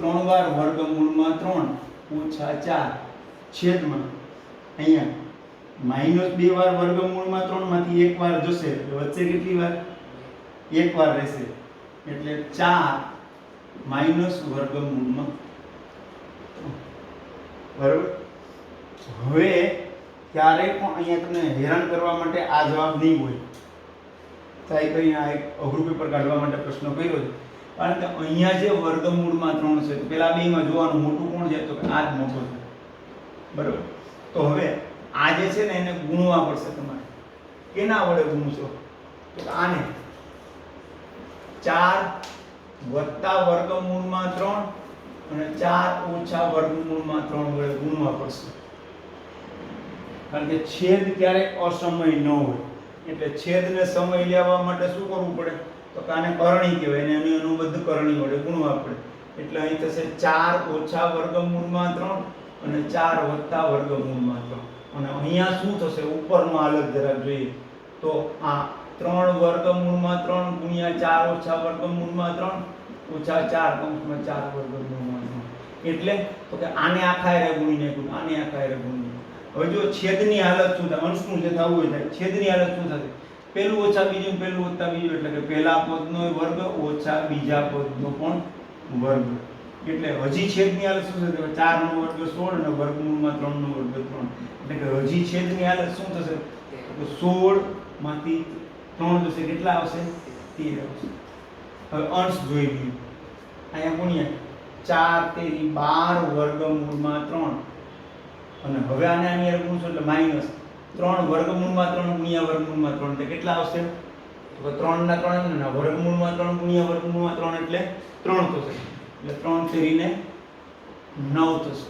3 વાર √3 ઓછા 4 છેદમાં અહીંયા -2 વાર √3 માંથી 1 વાર જશે એટલે વચ્ચે કેટલી વાર? 1 વાર રહેશે એટલે 4 -√3. બરાબર. હવે ક્યારેય પણ અહીંયા તમને હેરાન કરવા માટે આ જવાબ નહીં હોય. ટ્રાય કરીને આ એક અઘરું પેપર કાઢવા માટે પ્રશ્ન કર્યો છે કારણ કે અહીંયા જે વર્ગમૂળમાં 3 છે પેલા બેમાં જોવાનું મોટું કોણ છે તો કે આ જ મોટો છે બરાબર. તો હવે આ જે છે ને એને ગુણવા પડશે તમારે. કેના વડે ગુણશો તો કે આને 4 વત્તા વર્ગમૂળમાં 3 અને 4 ઓછા વર્ગમૂળમાં 3 વડે ગુણવા પડશે. કારણ કે છેદ ક્યારેક અસમય ન હોય એટલે છેદને સમય લેવા માટે શું કરવું પડે તો કે આને કરણી કહેવાય અને એની અનુબદ્ધ કરણી વડે ગુણવા પડે. એટલે અહીં થશે 4 ઓછા વર્ગમૂળમાં 3 અને 4 વત્તા વર્ગમૂળમાં 3. અને અહીંયા શું થશે ઉપરનો હાલત જરાક જોઈએ તો આ 3 વર્ગમૂળમાં 3 ગુણ્યા 4 ઓછા વર્ગમૂળમાં 3 ઓછા 4 કૌંસમાં 4 વર્ગમૂળમાં 3 એટલે તો કે આને આખા હારે ગુણી નાખ્યું આને આખા હારે ગુણી. હવે જો છેદની હાલત શું થાય અંશનું જે થવું હોય થાય છેદની હાલત શું થશે પહેલું ઓછા બીજું પહેલું વત્તા બીજું એટલે કે પહેલા પદનો વર્ગ ઓછા બીજા પદનો પણ વર્ગ. એટલે હજી છેદની હાલત શું થશે 4 નો વર્ગ 16 અને વર્ગમૂળમાં 3 નો વર્ગ 3 એટલે કે હજી છેદની હાલત શું થશે તો 16 માંથી 3 જશે કેટલા આવશે 13 આવશે. હવે અંશ જોઈ લઈએ અહીંયા ગુણ્યા 4 તેરી 12 વર્ગમૂળમાં 3 અને હવે આને આની હારે ગુણશો એટલે માઈનસ 3 વર્ગમૂળમાં 3 ગુણ્યા વર્ગમૂળમાં 3 એટલે કેટલા આવશે તો 3 ના 3 ને વર્ગમૂળમાં 3 ગુણ્યા વર્ગમૂળમાં 3 એટલે 3 થશે. એટલે 3 તેરીને 9 થશે.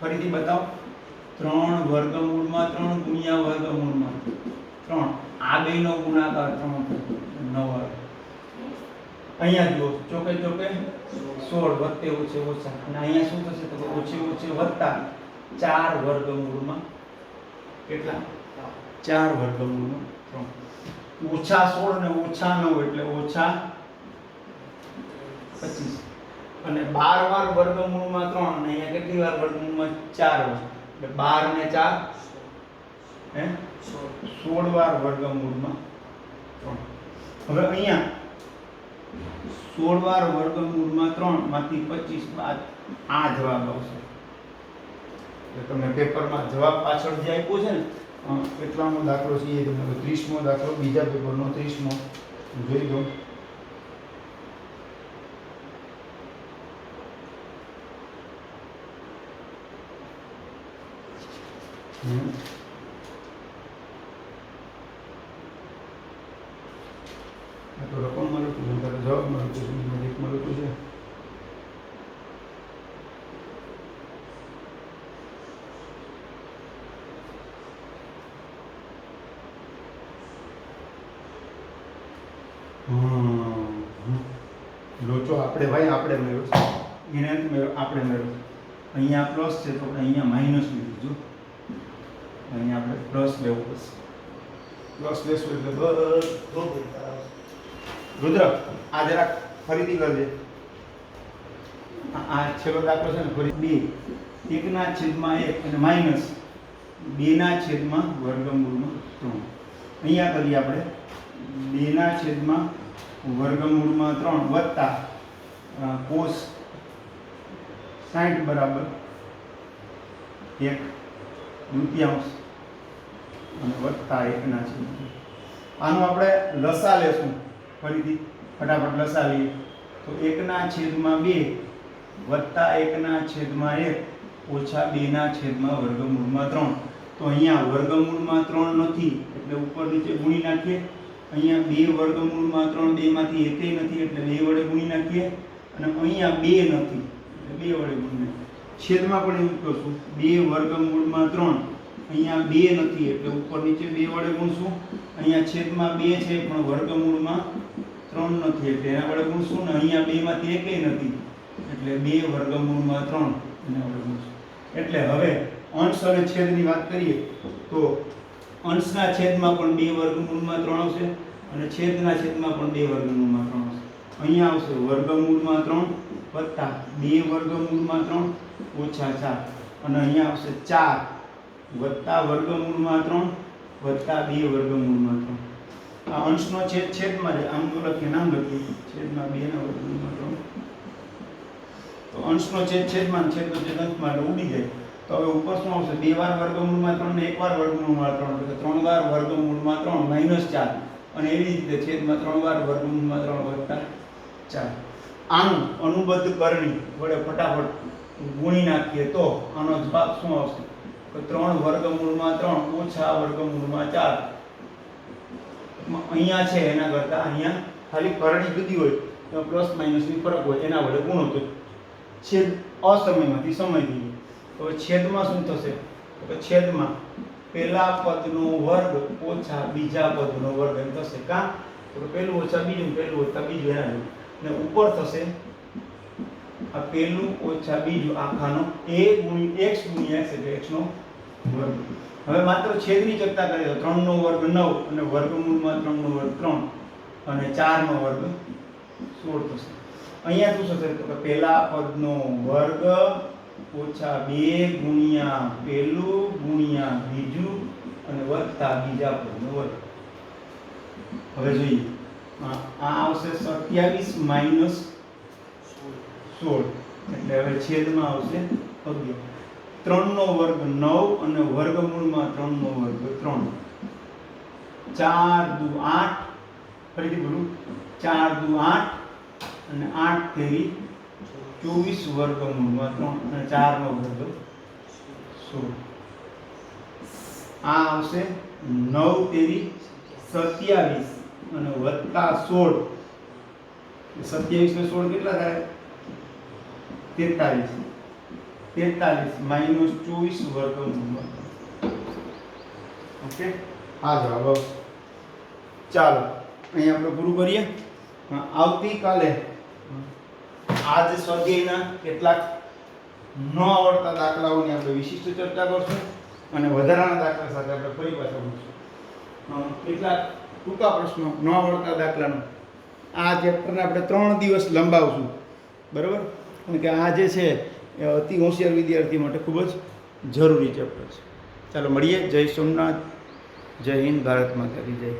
ફરીથી બતાવો 3 વર્ગમૂળમાં 3 ગુણ્યા વર્ગમૂળમાં 3 આ બેનો ગુણાકાર 3 થશે 9 આવે. અહીંયા જુઓ ચોકે ચોકે 16 વત્તે ઓછે ઓછા અને અહીંયા શું થશે તો ઓછે ઓછે વત્તા 4 વર્ગમૂળમાં કેટલા 4 વર્ગમૂળમાં 3 ઓછા 16 ને ઓછા 9 એટલે ઓછા 25 અને 12 વાર વર્ગમૂળમાં 3 અને અહીંયા કેટલી વાર વર્ગમૂળમાં 4 વાર એટલે 12 ને 4 હે 16 વાર વર્ગમૂળમાં 3. હવે અહીંયા 16 વાર વર્ગમૂળમાં 3 માંથી 25 બાદ આ જવાબ આવશે. એટલે તમે પેપરમાં જવાબ પાછળ જે આપ્યો છે ને કેટલામો દાખલો છે એ તમને 30મો દાખલો બીજા પેપરનો 30મો જોઈ લો. તો રકમ મળ્યું હતું તારે જવાબ મળ્યું હતું મેજિક મળ્યું હતું છે. લોચો આપણે ભાઈ આપણે મેળવ્યો છે એને મેળવ્યો આપણે મેળવ્યો. અહીંયા પ્લસ છે તો આપણે અહીંયા માઇનસ લીધું. અહીંયા આપણે પ્લસ લેવું પડશે. પ્લસ લેશું એટલે બધું રુદ્ર આ જરાક ફરીથી કરજે. આ છેલ્લો દાખલો છે ને ફરી 2 1 ના છેદમાં 1 અને માઇનસ 2 ના છેદમાં વર્ગમૂળમાં 3. અહીંયા કરીએ આપણે 2 ના છેદમાં વર્ગમૂળમાં 3 વત્તા cos 60 બરાબર 1 દૂતિયાંશ અને વત્તા 1 ના છેદમાં. આનું આપણે લસા લેશું ફરીથી ફટાફટ લસા લઈએ તો 1 ના છેદમાં 2 વત્તા 1 ના છેદમાં 1 ઓછા 2 ના છેદમાં વર્ગમૂળમાં 3. તો અહીંયા વર્ગમૂળમાં 3 નથી એટલે ઉપર નીચે ગુણી નાખીએ. અહીંયા 2 વર્ગમૂળમાં 3 2 માંથી એકેય નથી એટલે 2 વડે ગુણી નાખીએ અને અહીંયા 2 નથી એટલે 2 વડે ગુણી નાખીએ. છેદમાં પણ એવું કરશું 2 વર્ગમૂળમાં 3 અહીંયા 2 નથી એટલે ઉપર નીચે 2 વડે ગુણશું. અહીંયા છેદમાં 2 છે પણ વર્ગમૂળમાં 3 નથી એટલે એના વડે ગુણશું ને અહીંયા 2 માંથી એકેય નથી એટલે 2 વર્ગમૂળમાં 3 એના વડે ગુણશું. એટલે હવે અંશ અને છેદની વાત કરીએ તો અંશના છેદમાં પણ 2 વર્ગમૂળમાં 3 આવશે અને છેદના છેદમાં પણ 2 વર્ગમૂળમાં 3 આવશે. અહીંયા આવશે વર્ગમૂળમાં 3 વત્તા 2 વર્ગમૂળમાં 3 ઓછા 4 અને અહીંયા આવશે 4 વત્તા વર્ગમૂળમાં 3 વત્તા 2 વર્ગમૂળમાં 3. આ અંશનો છેદ છેદમાં છે આમ તો લખીએ નામ લખીએ છેદમાં 2 ના વર્ગમૂળમાં 3. તો અંશનો છેદ છેદમાં છેદનો છેદ અંશમાં એટલે ઉડી જાય. તો હવે ઉપર શું આવશે 2 વાર વર્ગમૂળમાં 3 ને 1 વાર વર્ગમૂળમાં 3 એટલે 3 વાર વર્ગમૂળમાં 3 -4 અને એવી રીતે છેદમાં 3 વાર વર્ગમૂળમાં 3 વત્તા 4. આનું અનુબદ્ધ કરણી વડે ફટાફટ ગુણી નાખીએ તો આનો જવાબ શું આવશે? તો 3 વર્ગમૂળમાં 3 ઓછા વર્ગમૂળમાં 4. અહીંયા છે એના કરતાં અહીંયા ખાલી કરણી જુદી હોય તો પ્લસ માઇનસની ફરક હોય એના વડે ગુણો તો છેદ અસમયમાંથી સમય થઈ ગયો. તો છેદમાં શું થશે? તો છેદમાં પહેલા પદનો વર્ગ ઓછા બીજા પદનો વર્ગ એમ થશે. કાં તો પહેલું ઓછા બીજું, પહેલું ઓછા બીજું એના જેવું. ને ઉપર થશે આ પહેલું ઓછા બીજું આખાનો a ગુણ્યા x ગુણ્યા x એટલે x નો વર્ગ. હવે માત્ર છેદની ચર્ચા કરીએ તો 3 નો વર્ગ 9 અને વર્ગમૂળમાં 3 નો વર્ગ 3 અને 4 નો વર્ગ 16 થશે. અહીંયા શું થશે? તો કે પહેલા પદનો વર્ગ ઓછા 2 ગુણ્યા પહેલું ગુણ્યા બીજું અને વત્તા બીજા પદનો વર્ગ. હવે જોઈએ આ આવશે 27 માઈનસ 16 એટલે હવે છેદમાં આવશે 11. 3 નો વર્ગ 9 અને વર્ગમૂળમાં 3 નો વર્ગ 3. 4 દુ 8 ફરીથી બોલું 4 દુ 8 અને 8 તેરી 24 વર્ગમૂળમાં 3 અને 4 નો વર્ગ 16. આ આવશે 9 તેરી 27 અને વત્તા 16. 27 ને 16 કેટલા થાય? 43. 43 માઈનસ 24 વર્ગમૂળમાં. ઓકે, આ જવાબ આવશે. ચાલો અહીં આપણે પૂરું કરીએ. આવતીકાલે આ જે સ્વાધ્યાયના કેટલાક ન આવડતા દાખલાઓની આપણે વિશિષ્ટ ચર્ચા કરશું અને વધારાના દાખલા સાથે આપણે ફરી પાછા મળીશું. કેટલાક ટૂંકા પ્રશ્નો ન આવડતા દાખલાનો આ ચેપ્ટરને આપણે 3 દિવસ લંબાવશું, બરાબર? કારણ કે આ જે છે એ અતિ હોશિયાર વિદ્યાર્થી માટે ખૂબ જ જરૂરી ચેપ્ટર છે. ચાલો મળીએ. જય સોમનાથ, જય હિન્દ, ભારત માતા કી જય.